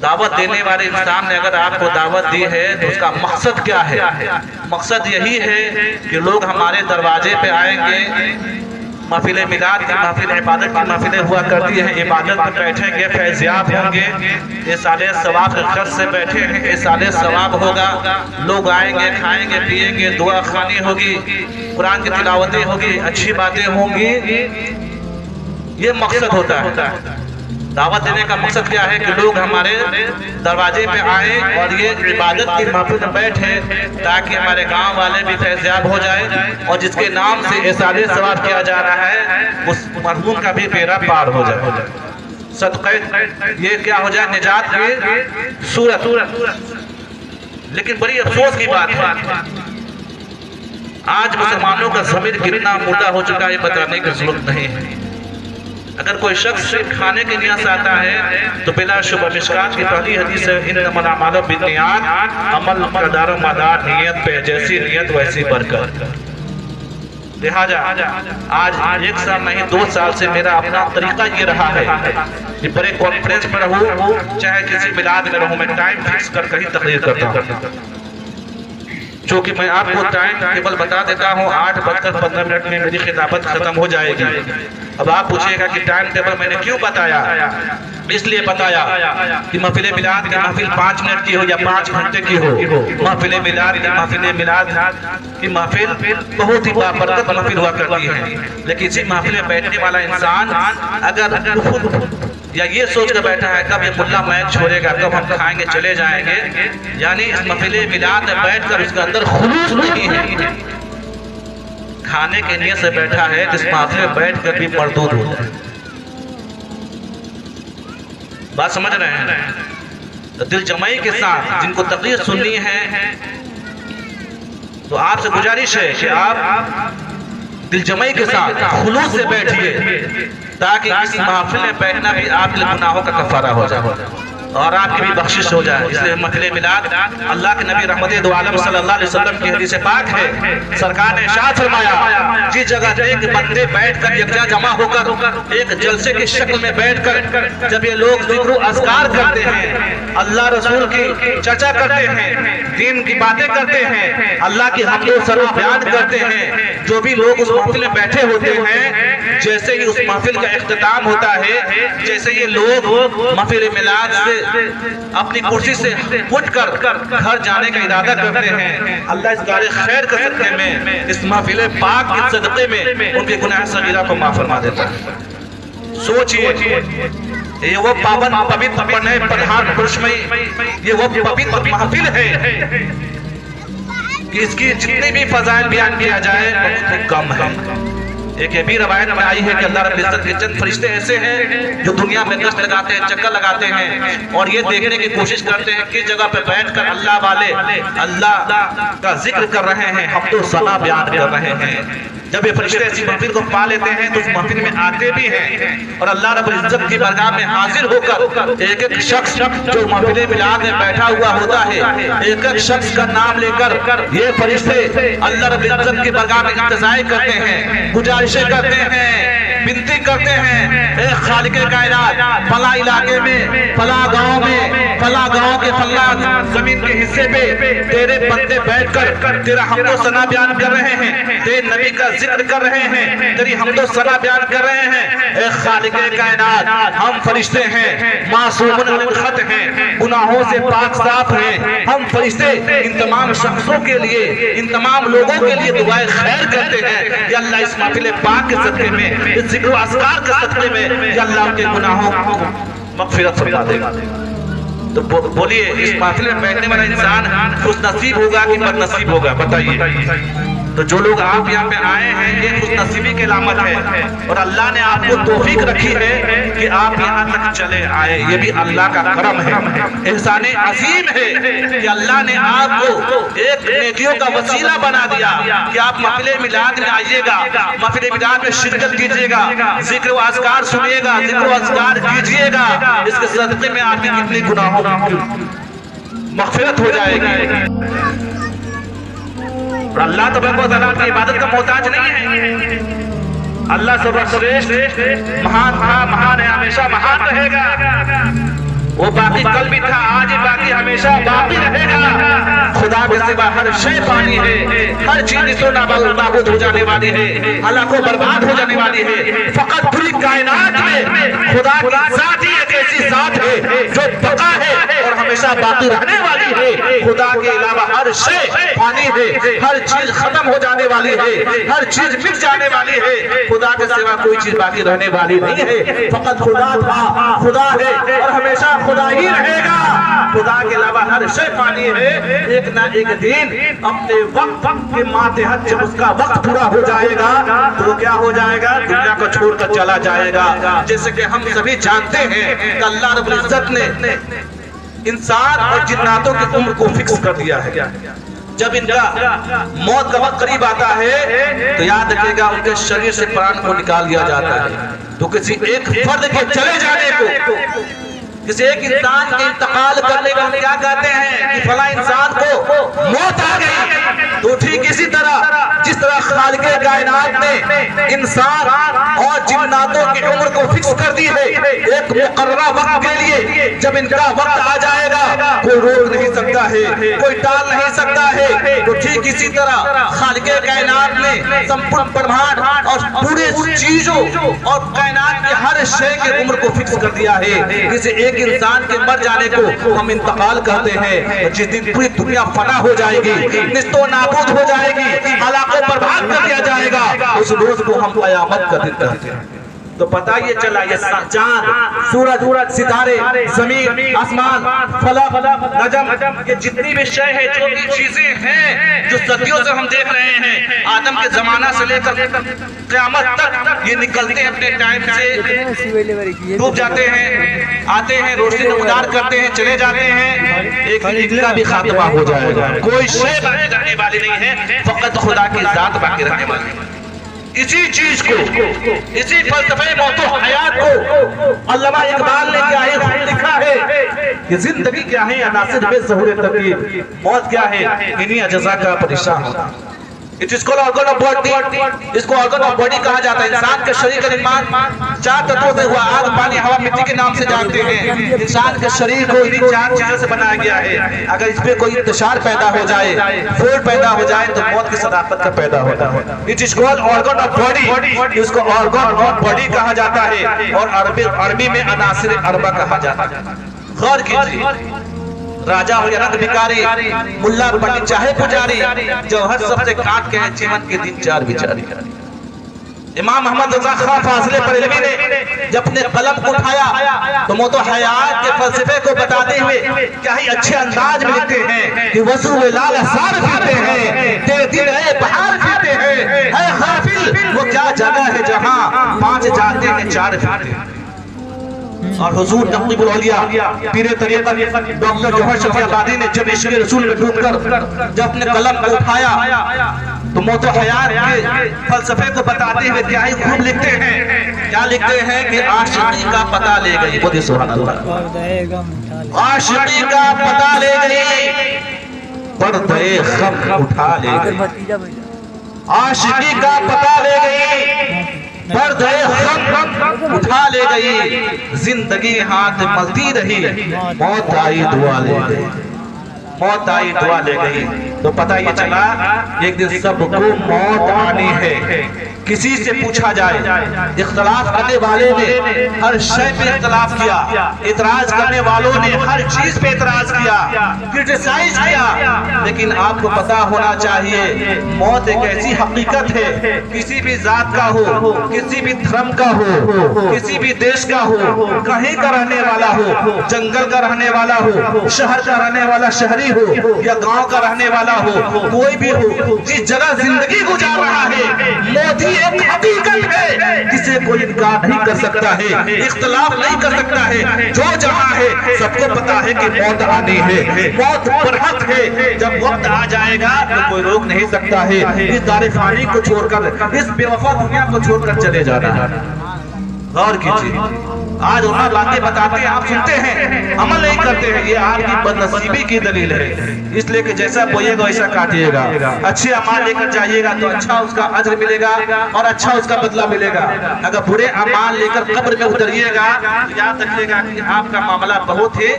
دعوت دینے والے انسان نے اگر آپ کو دعوت دی ہے تو اس کا مقصد کیا ہے؟ مقصد یہی ہے کہ لوگ ہمارے دروازے پہ آئیں گے، محفل میلاد کی محفل عبادت کی محفلیں ہوا کرتی ہیں، عبادت میں بیٹھیں گے، فیضیاب ہوں گے، ایصال ثواب کے غرض سے بیٹھے ہیں، ایصال ثواب ہوگا، لوگ آئیں گے، کھائیں گے، پیئیں گے، دعا خوانی ہوگی، قرآن کی تلاوتیں ہوگی، اچھی باتیں ہوں گی، یہ مقصد ہوتا ہے۔ دعوت دینے کا مقصد کیا ہے کہ لوگ ہمارے دروازے پہ آئیں اور یہ عبادت کی محفل میں بیٹھیں تاکہ ہمارے گاؤں والے بھی فیضیاب ہو جائیں، اور جس کے نام سے ایصال ثواب کیا جا رہا ہے اس مرحوم کا بھی بیڑا پار ہو جائے، صدقہ یہ کیا ہو جائے، نجات کی صورت۔ لیکن بڑی افسوس کی بات ہے آج مسلمانوں کا ضمیر کتنا مردہ ہو چکا ہے، بتانے کی ضرورت نہیں ہے۔ اگر کوئی شخص صرف کھانے کے نیت سے آتا ہے تو بلا شبہ مشکات کی پہلی حدیث ہے انما الاعمال بالنیات، عمل کا دار و مدار نیت پہ، جیسی نیت ویسی برکت۔ لہٰذا آج 1 سال نہیں 2 سال سے میرا اپنا طریقہ یہ رہا ہے کہ بڑے کانفرنس میں رہوں چاہے کسی میلاد میں رہوں، میں ٹائم فکس کر ہی تقریر کرتا ہوں، چونکہ میں آپ کو ٹائم ٹیبل بتا دیتا ہوں 8:15 میں میری خطابت ختم ہو جائے گی۔ اب آپ پوچھئے گا کہ ٹائم ٹیبل میں نے کیوں بتایا؟ اس لیے بتایا کہ محفل میلاد کی محفل 5 منٹ کی ہو یا 5 گھنٹے کی ہو، محفل میلاد کی محفل بہت ہی بابرکت محفل ہوا کرتی ہے، لیکن اسی محفل میں بیٹھنے والا انسان اگر یا یہ سوچ کر بیٹھا ہے کب یہ ملا میک چھوڑے گا، کب ہم کھائیں گے چلے جائیں گے، یعنی اس محفل میلاد میں بیٹھ کر اس کے اندر خلوص نہیں ہے، کھانے کے نیت سے بیٹھا ہے، جس محفل میں بیٹھ کر بھی مردود ہوتا ہے۔ بات سمجھ رہے ہیں؟ دل جمعی کے ساتھ جن کو تقریر سننی ہے تو آپ سے گزارش ہے کہ آپ دل جمعی کے ساتھ خلوص سے بیٹھیے تاکہ اس محفل میں بیٹھنا بھی آپ کے گناہوں کا کفارہ ہو جائے اور آپ کی بھی بخشش ہو جائے۔ اس لیے محفل میلاد اللہ کے نبی رحمت دو عالم صلی اللہ علیہ وسلم کی حدیث پاک ہے، سرکار نے ارشاد فرمایا جس جگہ ایک بندے بیٹھ کر یکجا جمع ہو کر ایک جلسے کی شکل میں بیٹھ کر جب یہ لوگ ذکر و اذکار کرتے ہیں، اللہ رسول کی چرچا کرتے ہیں، دین کی باتیں کرتے ہیں، اللہ کی حمد و ثنا بیان کرتے ہیں، جو بھی لوگ اس محفل میں بیٹھے ہوتے ہیں، جیسے ہی اس محفل کا اختتام ہوتا ہے، جیسے یہ لوگ محفل میلاد سے اپنی کرسی سے اٹھ کر گھر جانے کا ارادہ کرتے ہیں، اللہ اس کار خیر کے صدقے میں، اس محفل پاک کے صدقے میں ان کے گناہ صغیرہ کو معاف فرما دیتا ہے۔ سوچئے یہ وہ پابند پوتر بنے پردھان پرش میں یہ وہ پوتر محفل ہے کہ اس کی جتنی بھی فضائل بیان کیا جائے بہت ہی کم ہے۔ ایک یہ بھی روایت میں آئی ہے کہ اللہ رب العزت کے چند فرشتے ایسے ہیں جو دنیا میں گشت لگاتے ہیں، چکر لگاتے ہیں اور یہ دیکھنے کی کوشش کرتے ہیں کس جگہ پہ بیٹھ کر اللہ والے اللہ کا ذکر کر رہے ہیں، حمد و ثنا بیان کر رہے ہیں۔ جب یہ فرشتے ایسی محفل کو پا لیتے ہیں تو اس محفل میں آتے بھی ہیں اور اللہ رب العزت کی بارگاہ میں حاضر ہو کر ایک ایک شخص جو محفل میلاد میں بیٹھا ہوا ہوتا ہے، ایک ایک شخص کا نام لے کر یہ فرشتے اللہ رب العزت کی بارگاہ میں انتظار کرتے ہیں، گزارشیں کرتے ہیں، بنتی کرتے ہیں، اے خالق کائنات فلاں علاقے میں، فلاں گاؤں میں، فلاں گاؤں کے فلاں زمین کے حصے پہ تیرے بندے بیٹھ کر تیرا حمد و ثنا بیان کر رہے ہیں، تیرے نبی کا ذکر کر رہے ہیں، تیری حمد و ثنا بیان کر رہے ہیں۔ اے خالق کائنات ہم فرشتے ہیں، معصومون من الخطأ ہیں، گناہوں سے پاک صاف ہیں، ہم فرشتے ان تمام شخصوں کے لیے، ان تمام لوگوں کے لیے دعائے خیر کرتے ہیں کہ اللہ اس محفل پاک کے صدقے میں، اس ذکر و اذکار کے صدقے میں کہ اللہ ان کے گناہوں کو مغفرت فرما دے گا۔ تو بولیے اس محفل میں بیٹھنے والا انسان خوش نصیب ہوگا کہ بد نصیب ہوگا؟ بتائیے۔ تو جو لوگ آپ یہاں پہ آئے ہیں یہ خوش نصیبی کی علامت ہے اور اللہ نے آپ کو توفیق رکھی ہے کہ آپ یہاں تک چلے آئے، یہ بھی اللہ کا کرم ہے، احسان عظیم ہے کہ اللہ نے آپ کو ایک نیکیوں کا وسیلہ بنا دیا کہ آپ محفل میلاد میں آئیے گا، محفل میلاد میں شرکت کیجئے گا، ذکر و اذکار سنیے گا، ذکر و اذکار کیجئے گا، اس کے صدقے میں آپ کی کتنی گناہوں کی مغفرت ہو جائے گی۔ اور اللہ تبارک و تعالیٰ کی عبادت کا محتاج نہیں ہے، اللہ سرشریشٹھ مہان تھا، مہان ہے، ہمیشہ مہان رہے گا۔ وہ باقی کل بھی تھا، آج باقی ہمیشہ باقی رہے گا۔ خدا کے سوا ہر شے فانی ہے، ہر چیز تو نابود ہو جانے والی ہے، ہلاک و برباد ہو جانے والی ہے۔ فقط پوری کائنات میں خدا کی ذات ہی ایک ایسی ذات ہے جو بقا ہے اور ہمیشہ باقی رہنے والی ہے۔ خدا کے علاوہ ہر شے فانی ہے، ہر چیز ختم ہو جانے والی ہے، ہر چیز مٹ جانے والی ہے۔ خدا کے سوا کوئی چیز باقی رہنے والی نہیں ہے۔ فقط خدا تھا، خدا ہے اور ہمیشہ خدا ہی رہے گا۔ خدا کے علاوہ ہر شے فانی ہے، ایک نہ ایک دن اپنے وقت کے ماتحت جب اس کا وقت پورا ہو جائے گا تو کیا ہو جائے گا؟ دنیا کو چھوڑ کر چلا جائے گا۔ جیسے کہ ہم سبھی جانتے ہیں کہ اللہ رب العزت نے انسان اور جناتوں کی عمر کو فکس کر دیا ہے۔ جب ان کا موت کا وقت قریب آتا ہے تو یاد رکھیے گا ان کے شریر سے پران کو نکال دیا جاتا ہے۔ تو کسی ایک فرد کے چلے جانے کو، کسی ایک انسان کے انتقال کرنے کو ہم کیا کہتے ہیں کہ فلاں انسان کو موت آ گئی۔ تو ٹھیک اسی طرح جس طرح خالق کائنات نے انسان اور جناتوں کی عمر کو فکس کر دی ہے ایک مقررہ وقت کے لیے، جب ان کا وقت آ جائے گا کوئی روک نہیں سکتا ہے، کوئی ٹال نہیں سکتا ہے۔ تو ٹھیک اسی طرح خالق کائنات نے سمپورن برہمانڈ اور پورے چیزوں اور کائنات کے ہر شے کی عمر کو فکس کر دیا ہے۔ کسی ایک انسان کے مر جانے کو ہم انتقال کہتے ہیں، اور جس دن پوری دنیا فنا ہو جائے گی، نیست و نابود ہو جائے گی، ہلاک و برباد کر دیا جائے گا، اس روز کو ہم قیامت کا دن کہتے ہیں۔ تو پتہ یہ چلا یہ چاند، سورج، ستارے، زمین، آسمان، فلک، نجم، یہ جتنی بھی شے ہے، جو بھی چیزیں ہیں جو صدیوں سے ہم دیکھ رہے ہیں، آدم کے زمانہ سے لے کر قیامت تک یہ نکلتے ہیں اپنے ٹائم سے، ڈوب جاتے ہیں، آتے ہیں، روشنی نمودار کرتے ہیں، چلے جاتے ہیں، ایک ان کا بھی خاتمہ ہو جائے گا۔ کوئی شے باقی رہنے والی نہیں ہے، فقط خدا کی ذات باقی رہنے والی ہے۔ اسی چیز کو، اسی فلسفے موت و حیات کو علامہ اقبال نے کیا ہے لکھا ہے کہ زندگی کیا ہے عناصر میں ظہور ترکیب، موت کیا ہے انہی اجزاء کا پریشان ہوتا۔ اس کو آرگن آف باڈی، اس کو آرگن آف باڈی کہا جاتا ہے۔ انسان کے شریر کا نرمان چار تتووں سے ہوا، آگ، پانی، ہوا، مٹی کے نام سے جانتے ہیں۔ انسان کے شریر کو انہی چار چیزوں سے بنایا گیا ہے۔ اگر اس پہ کوئی انتشار پیدا ہو جائے، فولٹ پیدا ہو جائے تو موت کی صداقت کا پیدا ہوتا ہے۔ It is called organ of body, اس کو آرگن آف باڈی کہا جاتا ہے، اور عربی میں عناصر اربع کہا جاتا ہے۔ غور کیجیے، راجہ ہو یا رنگ بھکاری، ملا پنڈت چاہے پجاری، جوہر سب سے کاٹ کے ہیں چمن کے دن چار بیچاری۔ امام محمد رضا خان فاضل بریلوی نے جب اپنے قلم کو اٹھایا تو موت و حیات کے فلسفے کو بتاتے ہوئے کیا ہی اچھے انداز میں لکھتے ہیں کہ وضو لال اثار پھرتے ہیں، تیرے دل اے بہار پھرتے ہیں، اے غافل وہ کیا جگہ ہے جہاں پانچ جاتے ہیں چار پھرتے ہیں۔ اور حضور نقیب الاولیاء پیر طریقت ڈاکٹر جوہر شفیع آبادی نے جب عشق رسول میں ڈوب کر جب اپنے قلم کو اٹھایا تو موت و حیات کے فلسفے کو بتاتے ہوئے کیا ہی خوب لکھتے ہیں، کیا لکھتے ہیں کہ عاشقی کا پتہ لے گئی، بودی سبحان اللہ، عاشقی کا پتہ لے گئی، پردے غم اٹھا لے گئی، عاشقی کا پتہ لے گئی، پردے غم اٹھا لے گئی، زندگی ہاتھ ملتی رہی، موت آئی دعا لے گئی، موت آئی دعا لے گئی۔ تو پتہ یہ چلا ایک دن سب کو موت آنی ہے۔ کسی سے پوچھا جائے، اختلاف کرنے والے نے ہر شے پہ اختلاف کیا، اعتراض کرنے والوں نے ہر چیز پہ اعتراض کیا، کرٹیسائز کیا، لیکن آپ کو پتا ہونا چاہیے موت ایک ایسی حقیقت ہے، کسی بھی ذات کا ہو، کسی بھی دھرم کا ہو، کسی بھی دیش کا ہو، کہیں کا رہنے والا ہو، جنگل کا رہنے والا ہو، شہر کا رہنے والا شہری ہو یا گاؤں کا رہنے والا ہو، کوئی بھی ہو، جس جگہ زندگی گزار رہا ہے، موت ہی ایک حقیقت ہے، جسے کوئی انکار نہیں کر سکتا ہے، اختلاف نہیں کر سکتا ہے۔ جو جہاں ہے سب کو پتا ہے کہ موت آنی ہے، موت برحق ہے، جب وقت آ جائے گا تو کوئی روک نہیں سکتا ہے۔ اس دار فانی کو چھوڑ کر، اس بے وفا دنیا کو چھوڑ کر چلے جانا۔ غور کیجیے، آج علماء باتیں بتاتے ہیں، آپ سنتے ہیں، عمل نہیں کرتے ہیں، یہ آپ کی بدنصیبی کی دلیل ہے۔ اس لیے کہ جیسا بوئے گا ویسا کاٹیے گا، اچھے اعمال لے کر جائیے گا تو اچھا اس کا اجر ملے گا اور اچھا اس کا بدلہ ملے گا۔ اگر برے اعمال لے کر قبر میں اتریے گا تو یاد رکھیے گا کہ آپ کا معاملہ بہت ہی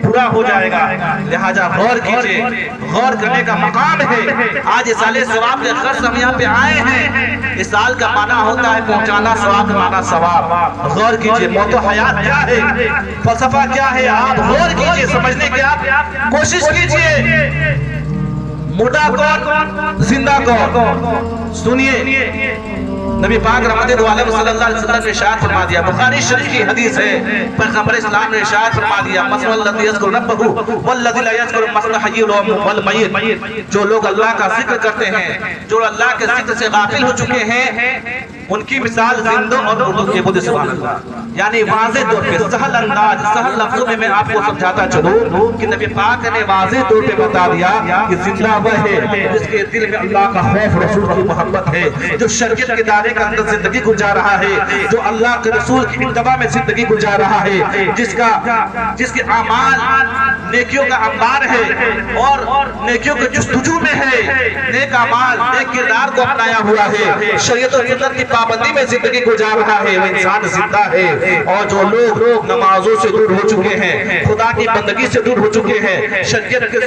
برا ہو جائے گا۔ لہٰذا غور کیجئے، غور کرنے کا مقام ہے۔ آج اصال ثواب کے غرض ہم یہاں پہ آئے ہیں۔ اصال کا معنی ہوتا ہے پہنچانا، ثواب کا معنی ثواب۔ غور کیجئے موت و حیات کیا ہے، فلسفہ کیا ہے، آپ غور کیجئے، سمجھنے کی آپ کوشش کیجئے۔ مردہ کون، زندہ کون؟ سنیے، نبی پاک رحمت عالم صلی اللہ علیہ وسلم نے ارشاد فرما دیا، بخاری شریف کی حدیث ہے، پیغمبر اسلام نے ارشاد فرما دیا، مثل الذی یذکر ربہ والذی لا یذکر مثل الحی والمیت۔ جو لوگ اللہ کا ذکر کرتے ہیں، جو اللہ کے ذکر سے غافل ہو چکے ہیں، ان کی مثال زندوں اور مردوں کی بدھ سبحان اللہ۔ یعنی واضح طور پہ سہل انداز، سہل لفظوں میں آپ کو سمجھاتا چلوں کہ نبی پاک نے واضح طور پہ بتا دیا کہ زندہ وہ ہے جس کے دل میں اللہ کا خوف، رسول کی محبت ہے، جو شریعت کے دائرے کے اندر زندگی گزار رہا ہے، جو اللہ کے رسول کی اتباع میں زندگی گزار رہا ہے، جس کے اعمال نیکیوں کا انبار ہے اور نیکیوں کے جستجو میں ہے، نیک اعمال، نیک کردار کو اپنایا ہوا ہے، شریعت و سنت کی پابندی میں زندگی گزار رہا ہے، وہ انسان زندہ ہے۔ اور جو لوگ نمازوں سے دور ہو چکے ہیں، خدا کی بندگی سے دور ہو چکے ہیں، شریعت کے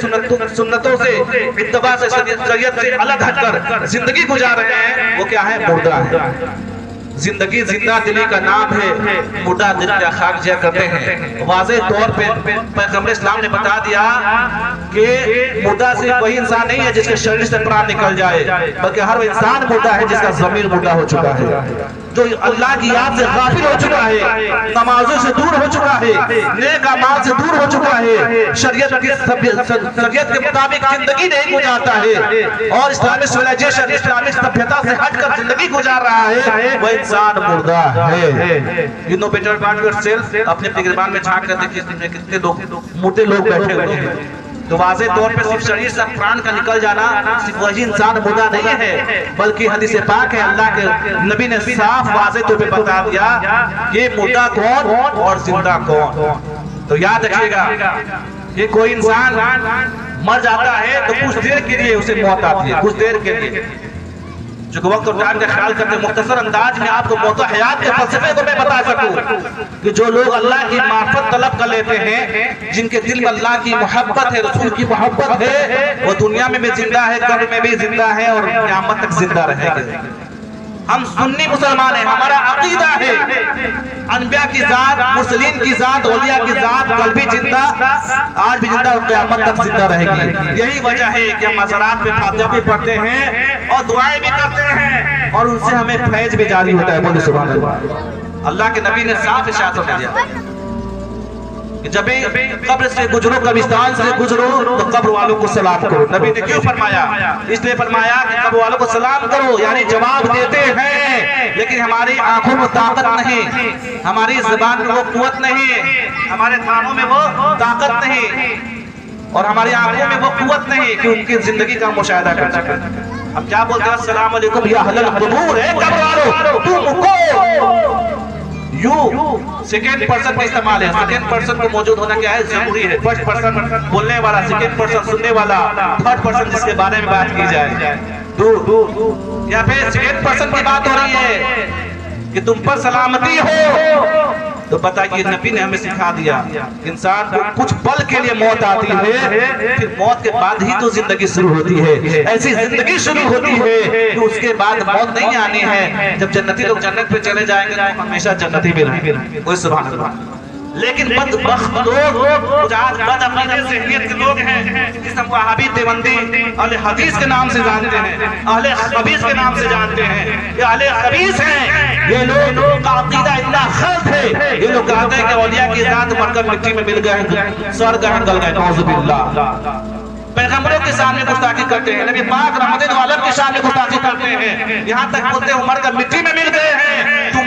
سنتوں سے، اتباع سے، شریعت سے الگ ہٹ کر زندگی گزار رہے ہیں، وہ کیا ہے؟ مردہ ہے۔ زندگی زندہ دلی کا نام ہے، مردہ دل کیا خاک جیا کرتے ہیں۔ واضح طور پہ پیغمبر اسلام نے بتا دیا کہ مردہ صرف وہی انسان نہیں ہے جس کے شریر سے پران نکل جائے، بلکہ ہر وہ انسان مردہ ہے جس کا ضمیر مردہ ہو چکا ہے، جو اللہ کی یاد سے غافل ہو چکا ہے، نمازوں سے دور ہو چکا ہے، نیک اعمال سے دور ہو چکا ہے، شریعت کے مطابق زندگی نہیں گزارتا ہے اور اسلامک سویلائزیشن، اسلامک سبھیتا سے ہٹ کر زندگی گزار رہا ہے، وہ انسان مردہ ہے۔ You know better about yourself۔ اپنے گریبان میں جھانک کر دیکھیے کتنے لوگ مردے لوگ بیٹھے ہوئے ہیں۔ تو واضح طور پہ صرف شریر سے پران کا نکل جانا صرف وہی انسان مردہ نہیں ہے، بلکہ حدیث پاک ہے، اللہ کے نبی نے صاف واضح طور پہ بتا دیا کہ مردہ کون اور زندہ کون۔ تو یاد رکھیے گا کہ کوئی انسان مر جاتا ہے تو کچھ دیر کے لیے اسے موت آتی ہے، کچھ دیر کے لیے، جو کہ وقت اور ٹائم کا خیال کرتے، مختصر انداز میں آپ کو موت و حیات کے فلسفے کو میں بتا سکوں کہ جو لوگ اللہ کی معرفت طلب کر لیتے ہیں، جن کے دل میں اللہ کی محبت ہے، رسول کی محبت ہے، وہ دنیا میں بھی زندہ ہے، قبر میں بھی زندہ ہے اور قیامت تک زندہ رہے گا۔ ہم سنی مسلمان ہیں، ہمارا عقیدہ ہے انبیاء کی ذات، مرسلین کی ذات، اولیاء کی ذات کل بھی زندہ، آج بھی زندہ اور قیامت تک زندہ رہے گی۔ یہی وجہ ہے کہ ہم مزارات پہ فاتحہ بھی پڑھتے ہیں اور دعائیں بھی کرتے ہیں اور ان سے ہمیں فیض بھی جاری ہوتا ہے۔ بولے سبحان اللہ۔ اللہ کے نبی نے صاف ارشاد فرما دیا کہ جب قبر سے گزرو، قبرستان سے گزرو تو قبر والوں کو سلام کرو۔ نبی نے کیوں فرمایا؟ اس لیے فرمایا کہ قبر والوں کو سلام کرو، یعنی جواب دیتے ہیں لیکن ہماری آنکھوں میں طاقت نہیں، ہماری زبان میں وہ قوت نہیں، ہمارے کانوں میں وہ طاقت نہیں اور ہماری آنکھوں میں وہ قوت نہیں کہ ان کی زندگی کا مشاہدہ کر سکیں۔ ہم کیا بولتے ہیں؟ السلام علیکم یا اہل القبور، اے قبر والوں تم کو یو سیکنڈ پرسن کا استعمال ہے۔ سیکنڈ پرسن کو موجود ہونا کیا ہے؟ ضروری ہے۔ فرسٹ پرسن بولنے والا، سیکنڈ پرسن سننے والا، تھرڈ پرسن جس کے بارے میں بات کی جائے، یا پھر سیکنڈ پرسن کی بات ہو رہی ہے کہ تم پر سلامتی ہو۔ تو بتائیے نبی نے ہمیں سکھا دیا انسان کو کچھ پل کے لیے موت آتی ہے، پھر موت کے بعد ہی تو زندگی شروع ہوتی ہے۔ ایسی زندگی شروع ہوتی ہے کہ اس کے بعد موت نہیں آنی ہے۔ جب جنتی لوگ جنت پہ چلے جائیں گے تو ہمیشہ جنتی میں رہیں گے۔ کوئی سبحان اللہ۔ لیکن بدبخت لوگ، آج بد عقیدے ذہنیت کے لوگ ہیں جس ہم وہابی دیوبندی اہل حدیث کے نام سے جانتے ہیں، اہل خبیث کے نام سے جانتے ہیں، یہ اہل خبیث ہیں۔ یہ لوگ کا عقیدہ اتنا غلط ہے، یہ لوگ کہتے ہیں کہ اولیاء کی ذات مر کر مٹی میں مل گئے، سر گئے گل گئے، نعوذ باللہ۔ پیغمبروں کے سامنے گستاخی کرتے ہیں، نبی پاک رحمت عالم کے سامنے گستاخی کرتے ہیں، یہاں تک بولتے ہیں مر کر مٹی میں مل گئے ہیں، تم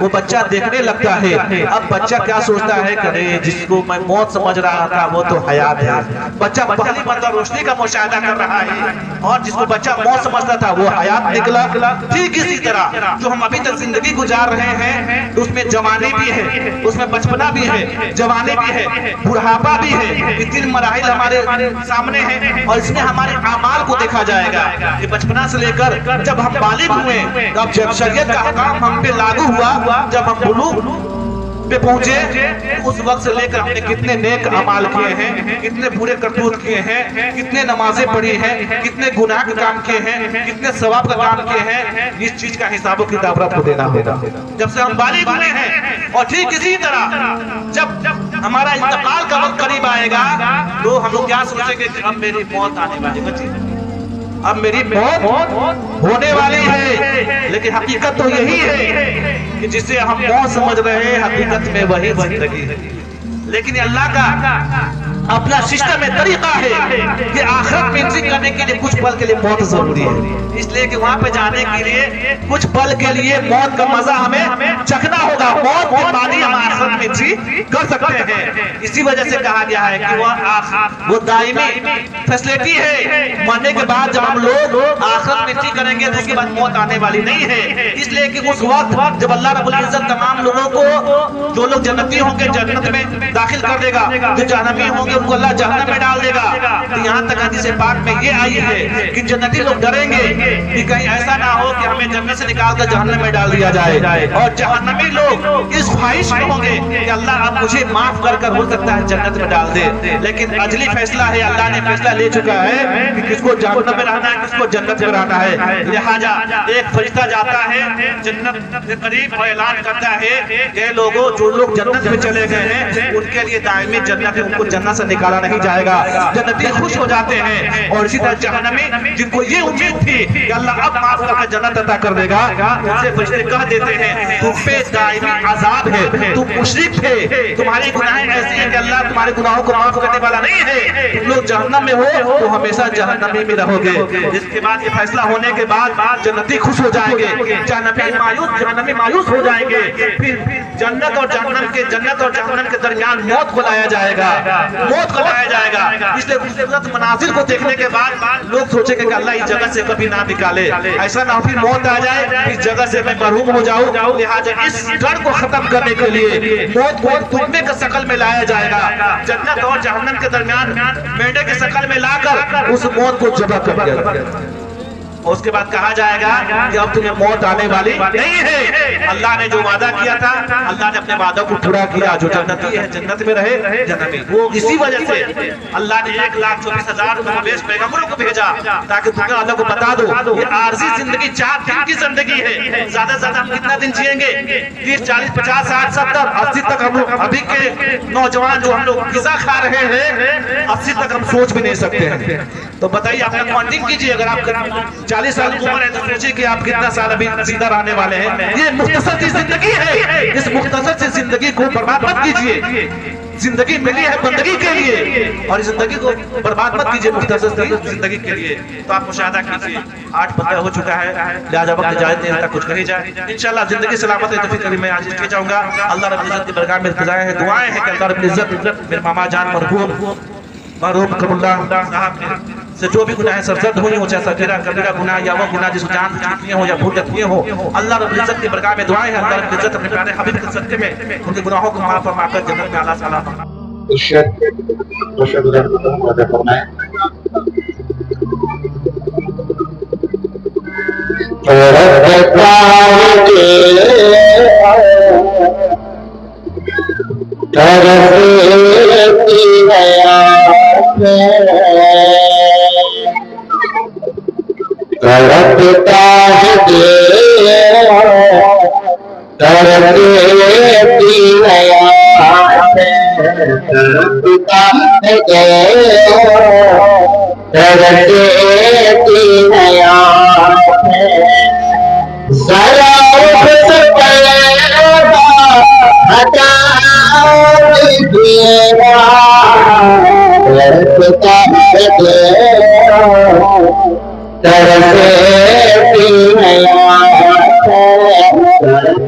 وہ بچہ دیکھنے لگتا ہے. اب بچہ کیا سوچتا ہے کہ جس کو میں موت سمجھ رہا تھا وہ تو حیات ہے. بچہ پہلی مرتبہ روشنی کا مشاہدہ کر رہا ہے، اور جس کو بچہ موت سمجھتا تھا وہ حیات نکلا. ٹھیک اسی طرح جو ہم ابھی تک زندگی گزار رہے ہیں، اس میں جوانی بھی ہے، اس میں بچپنا بھی ہے، جوانی بھی ہے، بڑھاپا بھی ہے. یہ تین مراحل ہمارے سامنے ہیں، اور اس میں ہمارے اعمال کو دیکھا جائے گا کہ بچپنا سے لے کر جب ہم بالغ ہوئے، اب جب شریعت کا احکام ہم پہ لاگو ہوا، جب ہم بلوغ پہ پہنچے، اس وقت سے لے کر ہم نے کتنے نیک اعمال کیے ہیں، کتنے برے کرتوت کیے ہیں، کتنے نمازیں پڑھی ہیں، کتنے گناہ کا کام کیے ہیں، کتنے ثواب کا کام کیے ہیں. اس چیز کا حساب و کتاب رب کو دینا ہوگا جب سے ہم بالغ ہوئے ہیں. اور ٹھیک اسی طرح جب ہمارا انتقال کا وقت قریب آئے گا تو ہم لوگ کیا سوچیں گے کہ اب میری موت آنے والی ہے، اب میری موت ہونے والی ہے. لیکن حقیقت تو یہی ہے کہ جسے ہم موت سمجھ رہے ہیں، حقیقت میں وہی زندگی ہے. لیکن اللہ کا اپنا سسٹم میں طریقہ ہے کہ آخرت میں انٹری کرنے کے لیے کچھ پل کے لیے موت ضروری ہے. اس لیے کہ وہاں پہ جانے کے لیے کچھ پل کے لیے موت کا مزہ ہمیں چکھنا ہوگا. موت کے بعد ہی ہم آخرت میں انٹری کر سکتے ہیں. اسی وجہ سے کہا گیا ہے کہ وہ دائمی فیسلٹی ہے. مرنے کے بعد جب ہم لوگ آخرت میں انٹری کریں گے تو اس کے بعد موت آنے والی نہیں ہے. اس لیے کہ اس وقت جب اللہ رب العزت تمام لوگوں کو، جو لوگ جنتی ہوں گے جنت میں داخل کر دے گا، جو جہنمی ہوں گے ان کو اللہ جہنم میں ڈال دے گا. تو یہاں تک حدیث پاک میں یہ آئی ہے کہ جنتی لوگ ڈریں گے کہ کہیں ایسا نہ ہو کہ ہمیں جنت سے نکال کر جہنم میں ڈال دیا جائے. اور جہنمی لوگ اس خواہش میں ہوں گے کہ اللہ اب مجھے معاف کر ہو سکتا ہے جنت میں ڈال دے. لیکن اجلی فیصلہ ہے، اللہ نے فیصلہ لے چکا ہے کہ کس کو جہنم میں رہنا ہے، کس کو جنت میں رہنا ہے. لہٰذا ایک فرشتہ جاتا ہے جنت کے قریب اور اعلان کرتا ہے کہ لوگوں جو لوگ جنت میں چلے گئے ہیں ان کے لیے دائمی جنت ہے، ان کو جنت سے نکالا نہیں جائے گا. جنتی خوش ہو جاتے ہیں. اور اسی طرح جہنمی جن کو یہ امید تھی کہ اللہ اب معاف کر کے جنت عطا کر دے گا، ان سے فرشتے کہہ دیتے ہیں تم پہ دائمی عذاب ہے، تم مشرک تھے، تمہاری گناہیں ایسی ہیں کہ اللہ تمہارے گناہوں کو معاف کرنے والا نہیں ہے، تم لوگ جہنم میں ہو تو ہمیشہ جہنمی میں رہو گے. جس کے بعد یہ فیصلہ ہونے کے بعد جنتی خوش ہو جائیں گے، جہنمی مایوس ہو جائیں گے. پھر جنت اور جہنم کے درمیان موت کو لایا جائے گا، موت کو لایا جائے گا. اس لیے خوبصورت مناظر کو دیکھنے کے بعد لوگ سوچیں کہ اللہ اس جگہ سے کبھی نہ نکالے، ایسا نہ ہو پھر موت آ جائے اس جگہ سے میں محروم ہو جاؤں. لہٰذا اس ڈر کو ختم کرنے کے لیے موت کو دمبے کے شکل میں لایا جائے گا. جنت اور جہنم کے درمیان مینڈے کے شکل میں لا کر اس موت کو ذبح کر دیا جائے. اور اس کے بعد کہا جائے گا کہ اب تمہیں موت آنے والی نہیں ہے. اللہ نے جو وعدہ کیا تھا اللہ نے اپنے وعدہ کو پورا کیا. جو جنتی ہے جنت میں رہے جنت میں. وہ اسی وجہ سے اللہ نے 1,24,000 مبعوث پیغمبروں کو بھیجا تاکہ تمہیں اللہ کو بتا دو یہ عارضی زندگی 4 دن کی زندگی ہے. زیادہ سے زیادہ ہم کتنا دن جئیں گے؟ 30 40 50 60 70 80 تک ہم لوگ ابھی کے نوجوان جو ہم لوگ غذا کھا رہے ہیں 80 تک ہم سوچ بھی نہیں سکتے ہیں. تو بتائیے آپ نے کاؤنٹنگ کیجئے. اگر آپ 40 سال کی عمر ہے تو سوچیے کہ آپ کتنا سال ابھی زندہ رہنے والے ہیں. یہ مختصر سی زندگی ہے. اس مختصر سی زندگی کو برباد مت کیجئے. زندگی ملی ہے بندگی کے لیے اور اس زندگی کو برباد مت کیجئے مختصر سی زندگی کے لیے. تو آپ مشاہدہ کیجئے 8 بجے ہو چکا ہے. لہٰذا وقت اجازت نہیں ہوتا کچھ کہی جائے. انشاءاللہ زندگی سلامت ہے تو پھر میں آج کے جاؤں گا. اللہ رب العزت کی برکات میں خدائیں ہیں دعائیں ہیں کہ اللہ رب العزت میرے ماما جان مرحوم کرم اللہ صاحب سے جو بھی گناہ سرزد ہوئی ہو چاہے صغیرہ کبیرہ گناہ یا وہ گناہ جس کو جان چکے ہوں یا بھول جاتے ہوں اللہ رب العزت کی برکات میں دعائیں ہیں. اللہ رب العزت اپنے پیارے حبیب کے صدقے میں ان کے گناہوں کو معاف فرما کر جنت میں اعلیٰ سلام